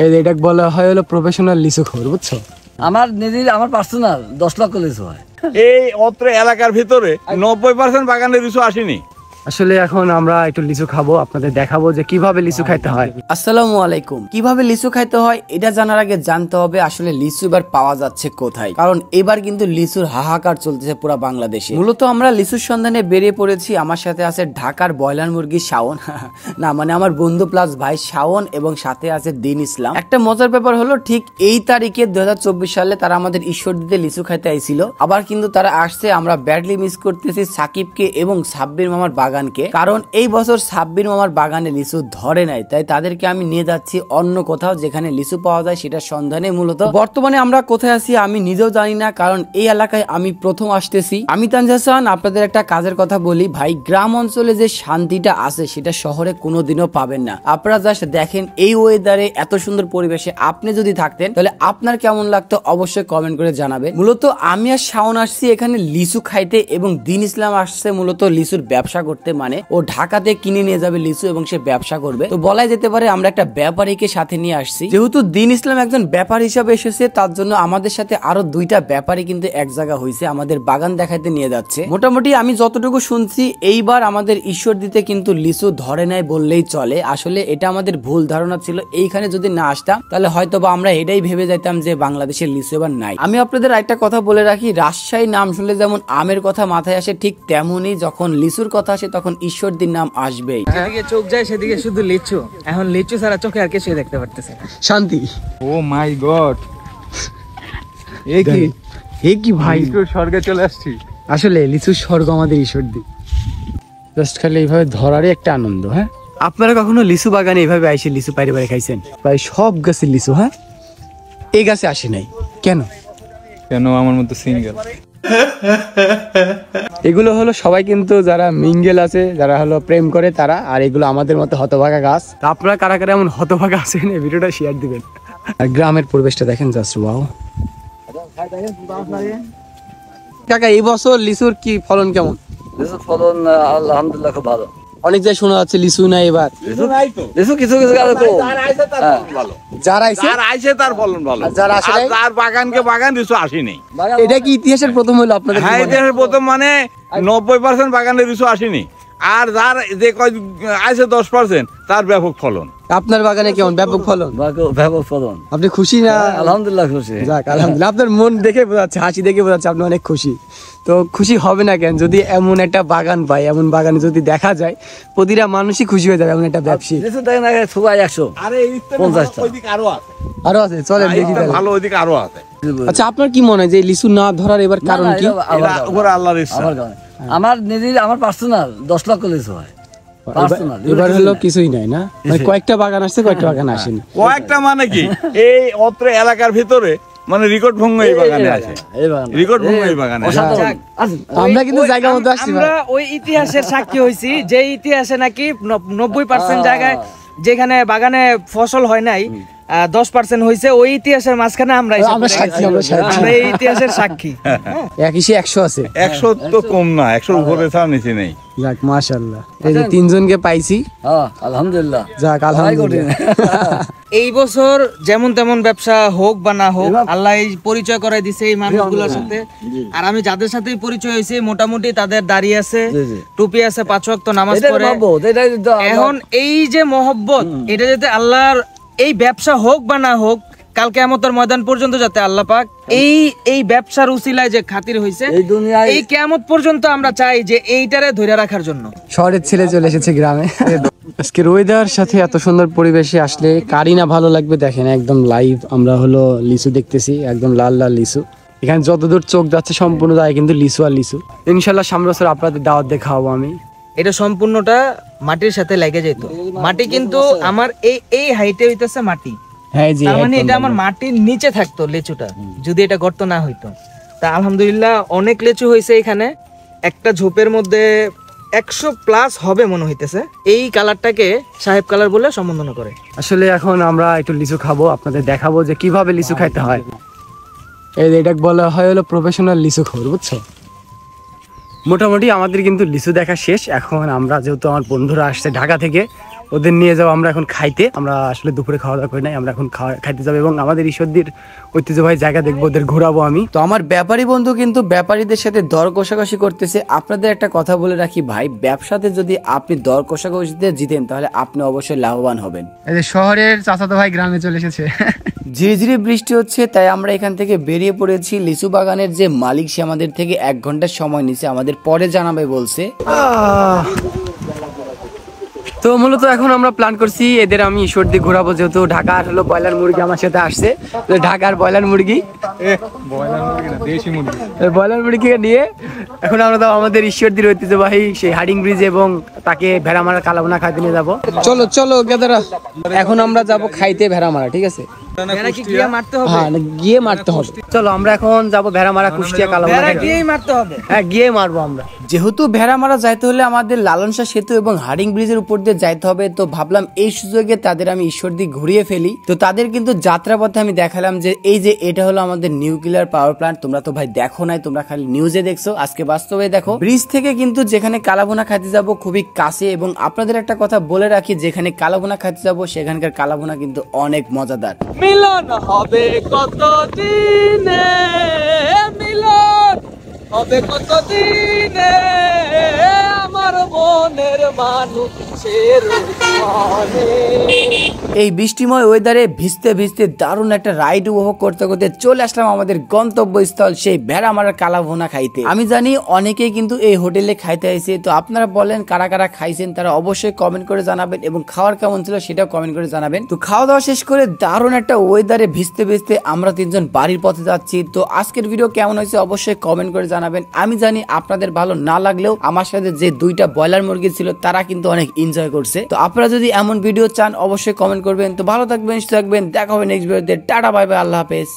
এটাকে বলা হয় হলো প্রফেশনাল লিচুখোর, বুঝছো? আমার নিজের আমার পার্সোনাল 10 লক্ষ লিচু হয় এই অত্র এলাকার ভিতরে 90% বাগানের লিচু আসেনি। আসলে এখন আমরা একটু লিচু খাবো, আপনাদের দেখাবো যে কিভাবে লিচু খাইতে হয়। আসসালামু আলাইকুম। কিভাবে লিচু খাইতে হয় এটা জানার আগে জানতে হবে আসলে লিচু এবার পাওয়া যাচ্ছে কোথায়, কারণ এবার কিন্তু লিচুর হাহাকার চলতেছে পুরো বাংলাদেশে। মূলত আমরা লিচুর সন্ধানে বেরিয়ে পড়েছি। আমার সাথে আছে ঢাকার ব্রয়লার মুরগি শাওন না মানে আমার বন্ধু প্লাস ভাই শাওন, এবং সাথে আছে দিন ইসলাম। একটা মজার ব্যাপার হলো ঠিক এই তারিখে 2024 সালে তারা আমাদের ঈশ্বরদীতে লিচু খাইতে আইছিল। আবার কিন্তু তারা আসছে, আমরা ব্যাডলি মিস করতেছি সাকিবকে এবং সাব্বির মামার বাগানকে, কারণ এই বছর সাব্বির মামার বাগানে লিচু ধরে নাই, তাই তাদেরকে আমি নিয়ে যাচ্ছি অন্য কোথাও যেখানে লিচু পাওয়া যায় সেটার সন্ধানে। মূলত বর্তমানে আমরা কোথায় আছি আমি নিজেও জানি না, কারণ এই এলাকায় আমি প্রথম আসতেছি। আমি তানজিদ হাসান, আপনাদের একটা কাজের কথা বলি ভাই, গ্রাম অঞ্চলে যে শান্তিটা আছে সেটা শহরে কোনোদিনও পাবেন না। আপনারা জাস্ট দেখেন এই ওয়েদারে এত সুন্দর পরিবেশে আপনি যদি থাকতেন তাহলে আপনার কেমন লাগতো অবশ্যই কমেন্ট করে জানাবেন। মূলত আমি আর শাওন আসছি এখানে লিচু খাইতে, এবং দিন ইসলাম আসছে মূলত লিচুর ব্যবসা করতে, মানে ও ঢাকাতে কিনে নিয়ে যাবে লিচু এবং সে ব্যবসা করবে। তো বলাই যেতে পারে আমরা একটা ব্যাপারীকে সাথে নিয়ে আসছি। যেহেতু দিন ইসলাম একজন ব্যাপারী হিসাবে এসেছে, তার জন্য আমাদের সাথে আরো দুইটা ব্যাপারী কিন্তু এক জায়গা হয়েছে, আমাদের বাগান দেখাতে নিয়ে যাচ্ছে। মোটামুটি আমি যতটুকু শুনছি এইবার আমাদের ঈশ্বরদীতে কিন্তু লিচু ধরে নাই বললেই চলে। আসলে এটা আমাদের ভুল ধারণা ছিল, এইখানে যদি না আসতাম তাহলে হয়তো বা আমরা এটাই ভেবে যাইতাম যে বাংলাদেশের লিচু এবার নাই। আমি আপনাদের একটা কথা বলে রাখি, রাজশাহী নাম শুনলে যেমন আমের কথা মাথায় আসে, ঠিক তেমনই যখন লিচুর কথা আসে তখন ঈশ্বরদীর নাম আসবেই। যেদিকে চোখ যায় সেদিকে শুধু লিচু, এখন লিচু ছাড়া চোখে আর কিছুই দেখতে পারতেছে না। শান্তি। ও মাই গড, এ কি ভাই, স্বর্গে চলে আসছি। আসলে লিচুর স্বর্গ আমাদের ঈশ্বরদী। জাস্ট খালি এইভাবে ধরারই একটা আনন্দ। হ্যাঁ, আপনারা কখনো লিচু বাগানে এইভাবে আইসে লিচু পাইরে পাইরে খাইছেন? প্রায় সব গাছের লিচু। হ্যাঁ, এই গাছে আসে নাই কেন? আমার মতো সিঙ্গেল। এগুলো হলো সবাই কিন্তু যারা মিঙ্গেল আছে, যারা হলো প্রেম করে তারা, আর এগুলো আমাদের মতো হতভাগা গাছ। আপনারা কারা কারা এমন হতভাগা আছেন এই ভিডিওটা শেয়ার দিবেন। আর গ্রামের পরিবেশটা দেখেন, জাস্ট ওয়াও। কাকা এই বছর লিচুর কি ফলন কেমন? লিচুর ফলন আলহামদুলিল্লাহ খুব ভালো। অনেক জায়গায় শোনা যাচ্ছে লিচু নাই এবার। লিচু কিছু কিছু যারা আইছে তার ফলন ভালো, যারা আসে নাই তার বাগানকে বাগান লিচু আসেনি। এটা কি ইতিহাসের প্রথম হলো আপনাদের? হ্যাঁ, ইতিহাসের প্রথম, মানে 90% বাগানের লিচু আসেনি, আর যার যে আছে 10% তার ব্যাপক ফলন। আপনার বাগানে কেমন ব্যাপক ফলন? ব্যাপক ফলন। আপনি খুশি না? আলহামদুলিল্লাহ খুশি। যাক আলহামদুলিল্লাহ, আপনার মন দেখে বোঝা যাচ্ছে, হাসি দেখে বোঝা যাচ্ছে আপনি অনেক খুশি। তো খুশি হবে না কেন যদি এমন একটা বাগান পাই, এমন বাগানে যদি দেখা যায় প্রতিটা মানুষই খুশি হয়ে যাবে, এমন একটা ব্যবসায়ী। লিচু দেখেন সবাই 150টা আরো আছে, চলেন দেখি ভালো, ওইদিকে আরো আছে। আচ্ছা, আপনার কি মনে হয় যে লিচু না ধরার এবার কারণ কি? আল্লাহর ইচ্ছা। আমার নিজের আমার পার্সোনাল 10 লক্ষ লিচু হয়। এবার হলো কিছুই নাই না, মানে কয়েকটা বাগান আসছে, কয়েকটা বাগান আসেনি। কয়েকটা মানে কি, এই অত্র এলাকার ভিতরে মানে রেকর্ড ভঙ্গ এই বাগানে আছে, রেকর্ড ভঙ্গ এই বাগানে। আমরা কিন্তু জায়গা মতো আসছি, আমরা ওই ইতিহাসের সাক্ষী হইছি যে ইতিহাসে নাকি 90% জায়গায় যেখানে বাগানে ফসল হয় নাই 10% হয়েছে। ওই ইতিহাসের মাঝখানে আমরা সাক্ষী, আমরা এই ইতিহাসের সাক্ষী। এক হিসেবে 100 আছে, 100 তো কম না, 100 উপরে ছাড়া নিচে নেই। যাক মাশাআল্লাহ, এই যে তিনজনকে পাইছি, আলহামদুলিল্লাহ। যাক আলহামদুলিল্লাহ। এই বছর যেমন তেমন ব্যবসা হোক বা না হোক, আল্লাহ এই পরিচয় করাই দিছে এই মানুষগুলোর সাথে। আর আমি যাদের সাথে পরিচয় হয়েছে মোটামুটি তাদের দাড়ি আছে, টুপি আছে, 5 ওয়াক্ত নামাজ পড়ে। এখন এই যে মহব্বত, এটা যাতে আল্লাহর এই ব্যবসা হোক বা না হোক, কাল কিয়ামতের ময়দান পর্যন্ত যাতে আল্লাহ পাক এই ব্যবসার উসিলায় যে খাতির হইছে এই দুনিয়ায়, এই কিয়ামত পর্যন্ত আমরা চাই যে এইটারে ধরে রাখার জন্য। শহরের ছেলে চলে এসেছে গ্রামে। আজকে ওয়েদার সাথে এত সুন্দর পরিবেশে আসলে কারি না ভালো লাগবে। দেখেন একদম লাইভ আমরা হলো লিচু দেখতেছি, একদম লাল লাল লিচু। এখানে যতদূর চোখ যাচ্ছে সম্পূর্ণ দায় কিন্তু লিচু আর লিচু। ইনশাল্লাহ সামনের বছর আপনাদের দাওয়াত দিয়ে খাওয়াবো আমি। এটা সম্পূর্ণটা মাটির সাথে লেগে যেত। মাটি কিন্তু আমার এই হাইটে হইতেছে মাটি। হ্যাঁ জি, মানে এটা আমার মাটির নিচে থাকতো লিচুটা যদি এটা গর্ত না হইতো। তা আলহামদুলিল্লাহ অনেক লিচু হয়েছে এখানে। একটা ঝোপের মধ্যে 100+ হবে মনে হইতেছে। এই কালারটাকে সাহেব কালার বলে সম্বোধন করে। আসলে এখন আমরা একটু লিচু খাবো, আপনাদের দেখাবো যে কিভাবে লিচু খাইতে হয়। এটাকে বলা হয় হলো প্রফেশনাল লিচুখোর, বুঝছো? মোটামুটি আমাদের কিন্তু লিচু দেখা শেষ। এখন আমরা যেহেতু আমার বন্ধুরা আসছে ঢাকা থেকে, ওদের নিয়ে যাবো আমরা এখন খাইতে। আমরা আসলে দুপুরে খাওয়া দাওয়া করি নাই, আমরা এখন খাইতে যাবো এবং আমাদের ঈশ্বরদীর ঐতিহ্যবাহী জায়গা দেখবো, ওদের ঘোরাবো আমি। তো আমার ব্যাপারী বন্ধু কিন্তু ব্যাপারীদের সাথে দর কষাকষি করতেছে। আপনাদের একটা কথা বলে রাখি ভাই, ব্যবসাতে যদি আপনি দর কষাকষিতে জিতেন তাহলে আপনি অবশ্যই লাভবান হবেন। এই যে শহরের চাচাতো ভাই গ্রামে চলে এসেছে। ঝিরিঝিরি বৃষ্টি হচ্ছে, তাই আমরা এখান থেকে বেরিয়ে পড়েছি। লিচু বাগানের যে মালিক সে আমাদের থেকে 1 ঘন্টার সময় নিচ্ছে, আমাদের পরে জানাবে বলছে। তো মূলত এখন আমরা প্ল্যান করছি এদের আমি ঈশ্বরদী ঘোরাবো, যেহেতু ঢাকার হলো ব্রয়লার মুরগি আমার সাথে আসছে। ঢাকার ব্রয়লার মুরগি ব্রয়লার মুরগিকে নিয়ে এখন আমরা আমাদের ঈশ্বরদীর ঐতিহ্যবাহী সেই হাডিং ব্রিজ এবং তাকে ভেড়ামারা কালাবোনা খাইতে নিয়ে যাবো। চলো চলো গেদারা, এখন আমরা যাব খাইতে ভেড়ামারা, ঠিক আছে? ভেড়া কি গিয়ে মারতে হবে? হ্যাঁ গিয়ে মারতে হবে। চলো আমরা এখন যাবো ভেড়ামারা, কুষ্টিয়া, কালাবোনা। ভেড়া গিয়েই মারতে হবে। হ্যাঁ গিয়ে মারবো আমরা। যেহেতু ভেড়ামারা যাইতে হলে আমাদের লালন শাহ সেতু এবং হাডিং ব্রিজের উপর দিয়ে যাইতে হবে, তো ভাবলাম এই সুযোগে তাদের আমি ঈশ্বরদী ঘুরিয়ে ফেলি। তো তাদের কিন্তু যাত্রাপথে আমি দেখালাম যে এই যে এটা হলো আমাদের নিউক্লিয়ার পাওয়ার প্ল্যান্ট। তোমরা তো ভাই দেখো নাই, তোমরা খালি নিউজে দেখছো, আজকে বাস্তবে দেখো। ব্রিজ থেকে কিন্তু যেখানে কালাবোনা খাইতে যাব খুবই কাছে, এবং আপনাদের একটা কথা বলে রাখি, যেখানে কালাবোনা খাইতে যাব সেখানকার কালাবোনা কিন্তু অনেক মজাদার। মিলন হবে কতদিনে, মিলন হবে কতদিনে, আমার মনের মানুষের মনে। এই বৃষ্টিময় ওয়েদারে ভিজতে ভিজতে দারুণ একটা রাইড উপভোগ করতে করতে চলে আসলাম আমাদের গন্তব্যস্থল সেই ভেড়ামারার কালাভুনা খাইতে। আমি জানি অনেকেই কিন্তু এই হোটেলে খাইতে আইছে, তো আপনারা বলেন কারা কারা খাইছেন, তারা অবশ্যই কমেন্ট করে জানাবেন এবং খাওয়ার কেমন ছিল সেটাও কমেন্ট করে জানাবেন। তো খাওয়া দাওয়া শেষ করে দারুণ একটা ওয়েদারে ভিজতে ভিজতে আমরা 3 জন বাড়ির পথে যাচ্ছি। তো আজকের ভিডিও কেমন হয়েছে অবশ্যই কমেন্ট করে জানাবেন। আমি জানি আপনাদের ভালো না লাগলেও আমার সাথে যে 2টা ব্রয়লার মুরগি ছিল তারা কিন্তু অনেক এনজয় করছে। তো আপনারা যদি এমন ভিডিও চান অবশ্যই কমেন্ট করবেন। তো ভালো থাকবেন, সুস্থ থাকবেন, দেখা হবে নেক্সট ভিডিওতে। টাটা বাই বাই, আল্লাহ হাফেজ।